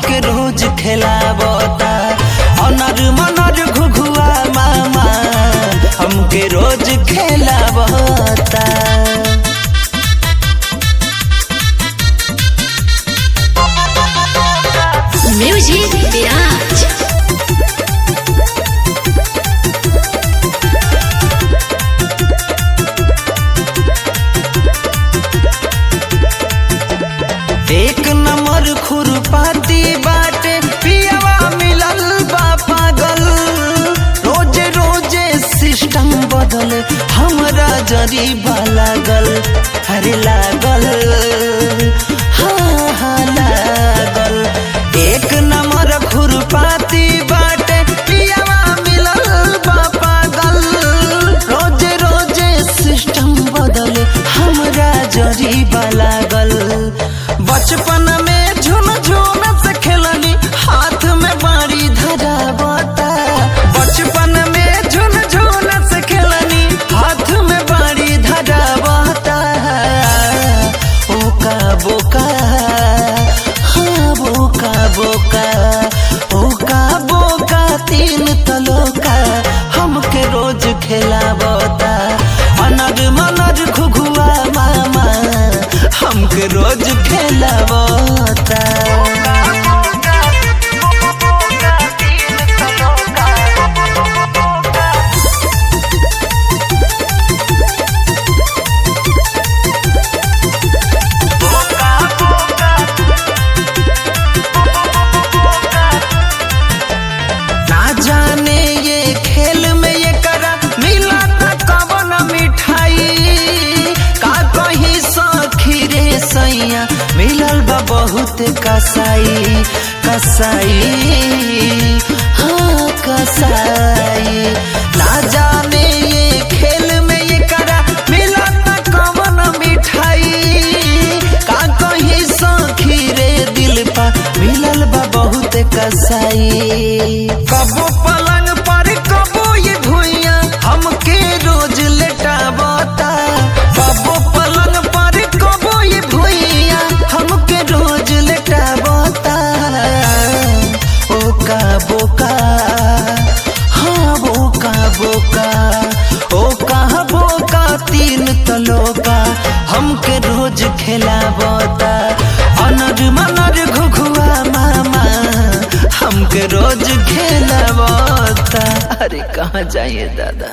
हमके रोज खिलावता। अनर मनर घुघुआ मामा हमके रोज खिलावता। म्यूजिक विराज। एक नंबर खुरपाती बाटे पियावा मिलल बा पागल। रोजे रोजे सिस्टम बदले हमरा जरीबा लागल। अरे लागल हाँ हाँ लागल। एक नंबर खुरपाती बाटे पियावा मिलल बा पागल। रोजे रोजे सिस्टम बदले हमरा जरीबा लागल। बचपन में झुन झुन से खेलनी हाथ में बाड़ी धरावता। बचपन में झुन झुन से खेलनी हाथ में बाड़ी धरावता। ओका बोका हाँ बोका बोका ओका बोका तीन तलोका हमके रोज खिलावता। मनर मनर घुघुआ मामा हमके रोज खिलावता। ना जाने ये खेल में ये करा मिला था कवन मिठाई। का कहीं सखी रे सैया मिलल बा बहुत कसाई। कसाई हाँ कसाई। ना जाने ये खेल में ये करा मिला था कवन मिठाई। का कहीं सखी रे दिल पा मिलल बा बहुत कसाई। कबो पलंग पर कबो ये भुइया हमके रोज लेटावता। कबो पलंग पर कबो ये भुइया हमके रोज लेटावता। ओका बोका हाँ बोका बोका ओका बोका तीन तलोका हमके रोज खिलावता। अनर मनर घुघुआ मामा हमके रोज खिलावता। अरे कहाँ जाइए दादा।